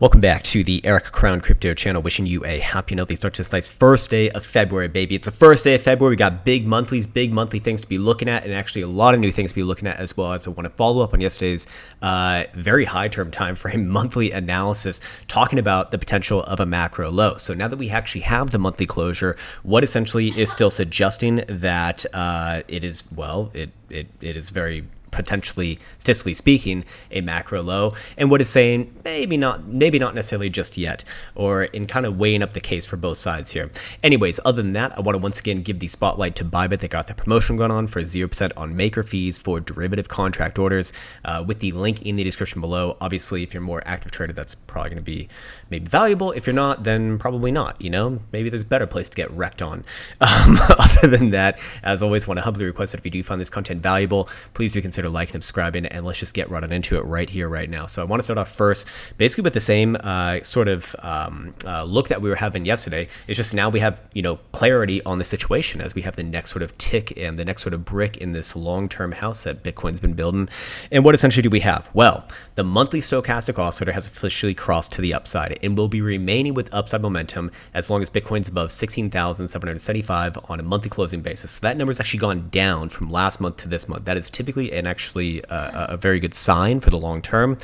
Welcome back to the Eric Krown Crypto channel. Wishing you a happy and healthy start to this nice first day of February, baby. It's the first day of February. We got big monthly things to be looking at, and actually a lot of new things to be looking at as well. As I want to follow up on yesterday's very high term time frame monthly analysis, talking about the potential of a macro low. So now that we actually have the monthly closure, what essentially is still suggesting that it is very potentially, statistically speaking, a macro low, and what is saying maybe not necessarily just yet, or in kind of weighing up the case for both sides here. Anyways, other than that, I want to once again give the spotlight to Bybit. They got the promotion going on for 0% on maker fees for derivative contract orders, with the link in the description below. Obviously, if you're a more active trader, that's probably going to be maybe valuable. If you're not, then probably not. You know, maybe there's a better place to get wrecked on. Other than that, as always, want to humbly request that if you do find this content valuable, please do consider liking and subscribing, and let's just get right on into it right here, right now. So I want to start off first, basically with the same look that we were having yesterday. It's just now we have, clarity on the situation as we have the next sort of tick and the next sort of brick in this long-term house that Bitcoin's been building. And what essentially do we have? Well, the monthly stochastic oscillator has officially crossed to the upside and will be remaining with upside momentum as long as Bitcoin's above 16,775 on a monthly closing basis. So that number's actually gone down from last month to this month. That is typically a very good sign for the long term,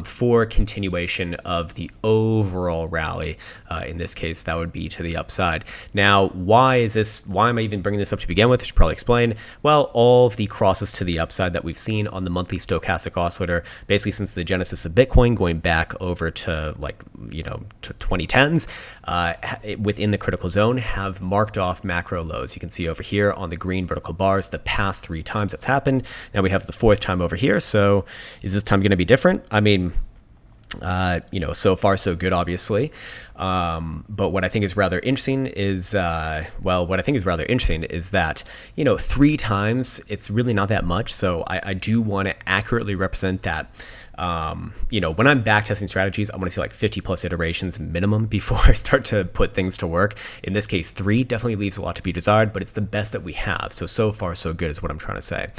for continuation of the overall rally. In this case, that would be to the upside. Now, why am I even bringing this up to begin with? I should probably explain. Well, all of the crosses to the upside that we've seen on the monthly stochastic oscillator, basically since the genesis of Bitcoin, going back over to to 2010s, within the critical zone, have marked off macro lows. You can see over here on the green vertical bars the past 3 times that's happened. Now we have the 4th time over here. So is this time going to be different? I mean, so far so good, obviously. But what I think is rather interesting is, that, 3 times, it's really not that much. So I do want to accurately represent that. When I'm backtesting strategies, I want to see like 50 plus iterations minimum before I start to put things to work. In this case, 3 definitely leaves a lot to be desired, but it's the best that we have. So far, so good is what I'm trying to say.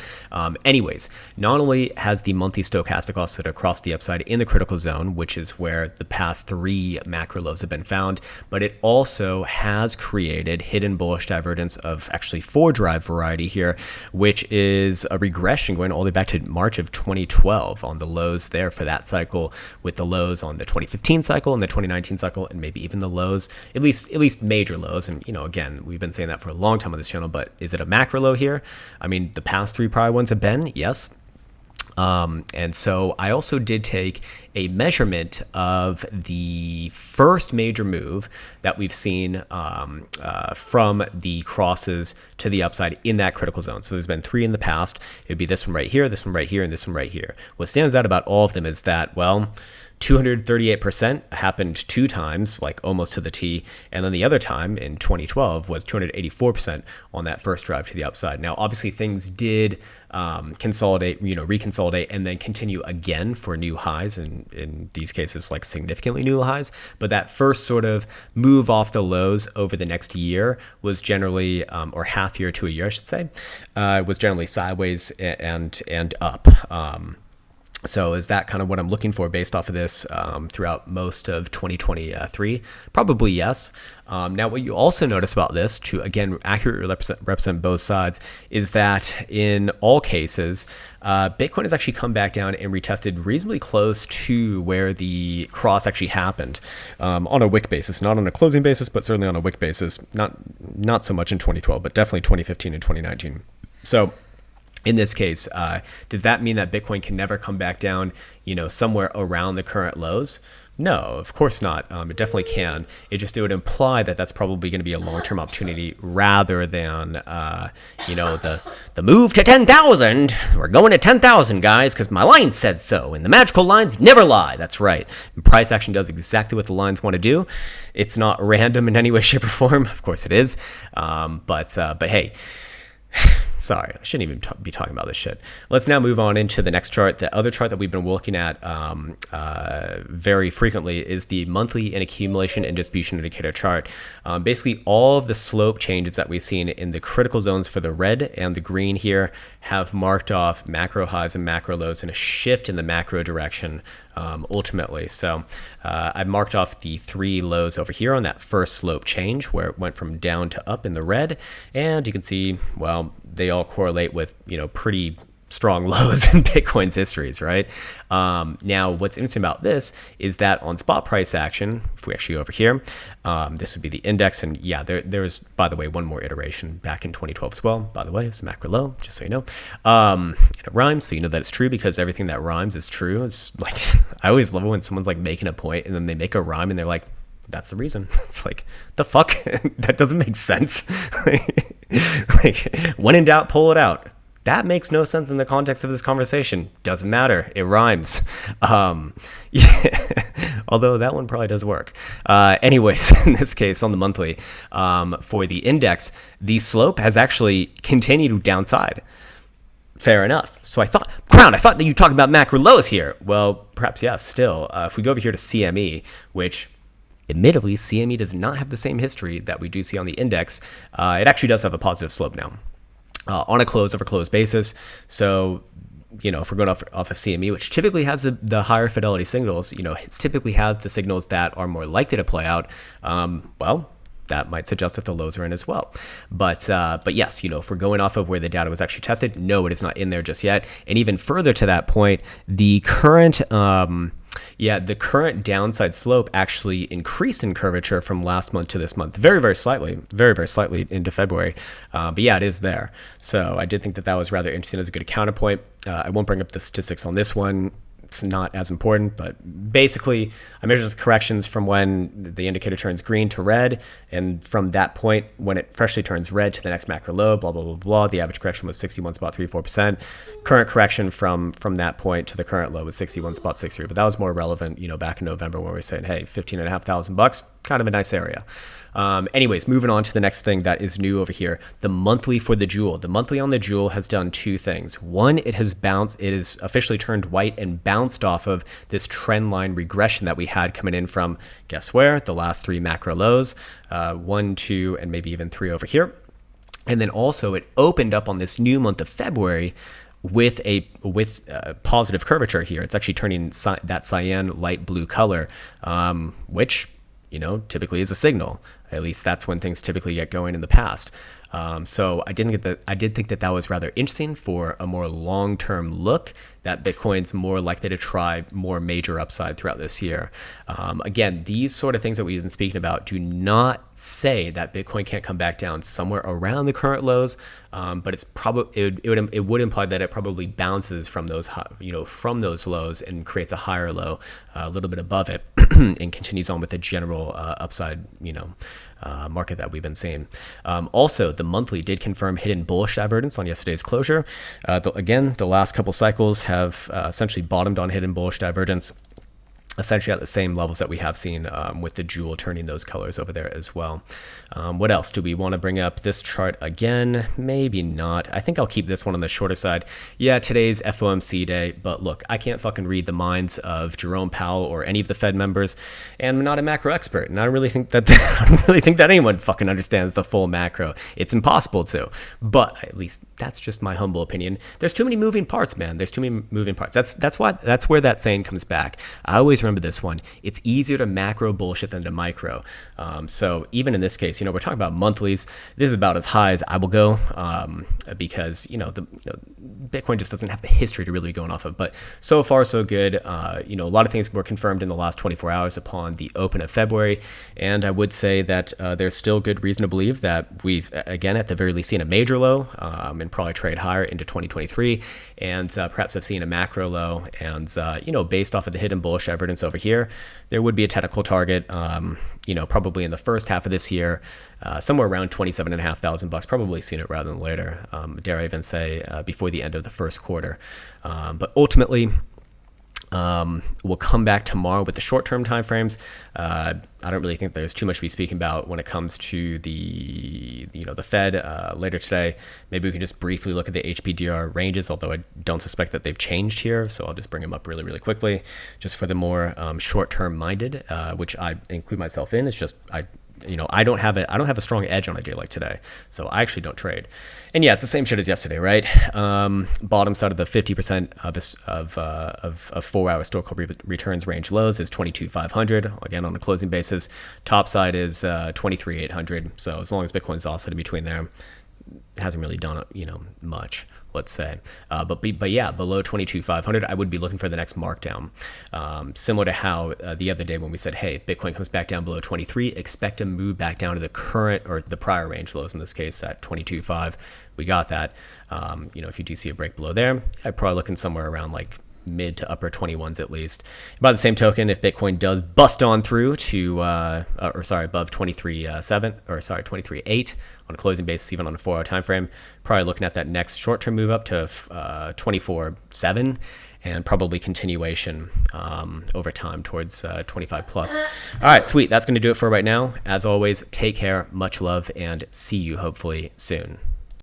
Anyways, not only has the monthly stochastic oscillator crossed the upside in the critical zone, which is where the past 3 macro lows have been found, but it also has created hidden bullish divergence of actually 4 drive variety here, which is a regression going all the way back to March of 2012 on the lows there for that cycle, with the lows on the 2015 cycle and the 2019 cycle, and maybe even the lows, at least major lows. And again, we've been saying that for a long time on this channel, but is it a macro low here? I mean, the past 3 prior ones have been, yes. And so I also did take a measurement of the first major move that we've seen from the crosses to the upside in that critical zone. So there's been 3 in the past. It would be this one right here, this one right here, and this one right here. What stands out about all of them is that, well, 238% happened 2 times, like almost to the T, and then the other time in 2012 was 284% on that first drive to the upside. Now, obviously, things did reconsolidate, and then continue again for new highs, and in these cases, like significantly new highs. But that first sort of move off the lows over the next year was generally, or half year to a year, I should say, was generally sideways and up. So is that kind of what I'm looking for based off of this throughout most of 2023? Probably yes. Now, what you also notice about this, to again accurately represent both sides, is that in all cases, Bitcoin has actually come back down and retested reasonably close to where the cross actually happened, on a wick basis, not on a closing basis, but certainly on a wick basis. Not so much in 2012, but definitely 2015 and 2019. So in this case, does that mean that Bitcoin can never come back down, somewhere around the current lows? No, of course not. It definitely can. It would imply that that's probably going to be a long-term opportunity rather than, the move to 10,000. We're going to 10,000, guys, because my line says so, and the magical lines never lie. That's right. And price action does exactly what the lines want to do. It's not random in any way, shape, or form. Of course, it is. But hey. Sorry, I shouldn't even be talking about this shit. Let's now move on into the next chart. The other chart that we've been looking at very frequently is the monthly and accumulation and distribution indicator chart. Basically, all of the slope changes that we've seen in the critical zones for the red and the green here have marked off macro highs and macro lows and a shift in the macro direction ultimately. So I've marked off the 3 lows over here on that first slope change where it went from down to up in the red. And you can see, well, they all correlate with, pretty strong lows in Bitcoin's histories, right? Now, what's interesting about this is that on spot price action, if we actually go over here, this would be the index. And yeah, there's, by the way, one more iteration back in 2012 as well. By the way, it's macro low, just so you know. And it rhymes, so you know that it's true because everything that rhymes is true. It's like, I always love it when someone's like making a point and then they make a rhyme and they're like, that's the reason. It's like, the fuck? That doesn't make sense. Like, when in doubt, pull it out. That makes no sense in the context of this conversation. Doesn't matter. It rhymes. Yeah. Although that one probably does work. Anyways, in this case, on the monthly, for the index, the slope has actually continued downside. Fair enough. So I thought, Krown, I thought that you were talking about macro lows here. Well, perhaps, yes, still. If we go over here to CME, which... admittedly, CME does not have the same history that we do see on the index. It actually does have a positive slope now on a close over close basis. So, if we're going off of CME, which typically has the higher fidelity signals, it typically has the signals that are more likely to play out. Well, that might suggest that the lows are in as well. But yes, if we're going off of where the data was actually tested, no, it is not in there just yet. And even further to that point, the current downside slope actually increased in curvature from last month to this month, very, very slightly into February. But yeah, it is there. So I did think that was rather interesting as a good counterpoint. I won't bring up the statistics on this one. It's not as important, but basically I measured the corrections from when the indicator turns green to red. And from that point, when it freshly turns red to the next macro low, blah, blah, blah, blah, the average correction was 61.34%. Current correction from that point to the current low was 61.63. But that was more relevant, back in November when we were saying, hey, $15,500, kind of a nice area. Anyways, moving on to the next thing that is new over here, the monthly for the Jewel. The monthly on the Jewel has done 2 things. One, it has officially turned white and bounced off of this trend line regression that we had coming in from, guess where? The last 3 macro lows, 1, 2, and maybe even 3 over here. And then also it opened up on this new month of February with positive curvature here. It's actually turning that cyan light blue color, which typically is a signal. At least that's when things typically get going in the past. So I did think that was rather interesting for a more long-term look that Bitcoin's more likely to try more major upside throughout this year. Again, these sort of things that we've been speaking about do not say that Bitcoin can't come back down somewhere around the current lows, but it's it would imply that it probably bounces from those from those lows and creates a higher low a little bit above it and continues on with the general upside market that we've been seeing. Also, the monthly did confirm hidden bullish divergence on yesterday's closure. Again, the last couple cycles have essentially bottomed on hidden bullish divergence, essentially at the same levels that we have seen with the Jewel turning those colors over there as well. What else? Do we want to bring up this chart again? Maybe not. I think I'll keep this one on the shorter side. Yeah, today's FOMC day, but look, I can't fucking read the minds of Jerome Powell or any of the Fed members, and I'm not a macro expert, and I don't really think that anyone fucking understands the full macro. It's impossible to, but at least that's just my humble opinion. There's too many moving parts, man. There's too many moving parts. That's where that saying comes back. I always remember this one. It's easier to macro bullshit than to micro. So even in this case, we're talking about monthlies. This is about as high as I will go because Bitcoin just doesn't have the history to really be going off of. But so far so good. A lot of things were confirmed in the last 24 hours upon the open of February, and I would say that there's still good reason to believe that we've again at the very least seen a major low and probably trade higher into 2023, and perhaps have seen a macro low. And based off of the hidden bullish evidence over here, there would be a technical target, probably in the first half of this year, somewhere around $27,500, probably sooner rather than later. Dare I even say before the end of the first quarter. But ultimately, We'll come back tomorrow with the short-term timeframes. I don't really think there's too much to be speaking about when it comes to the Fed later today. Maybe we can just briefly look at the HPDR ranges, although I don't suspect that they've changed here. So I'll just bring them up really, really quickly, just for the more short-term minded, which I include myself in. It's just I don't have a strong edge on a day like today, so I actually don't trade. And yeah, it's the same shit as yesterday, right? Bottom side of the 50% of 4-hour historical returns range lows is 22,500. Again, on a closing basis. Top side is 23,800. So as long as Bitcoin's also in between there, it hasn't really done much, let's say. But yeah, below 22,500, I would be looking for the next markdown. Similar to how the other day when we said, hey, if Bitcoin comes back down below 23, expect to move back down to the current or the prior range lows, in this case at 22.5. We got that. If you do see a break below there, I'd probably looking somewhere around like mid to upper 21s at least. By the same token, if Bitcoin does bust on through to above 23.8 on a closing basis, even on a 4-hour time frame, probably looking at that next short-term move up to 24.7 and probably continuation over time towards 25 plus. All right, sweet. That's going to do it for right now. As always, take care, much love, and see you hopefully soon.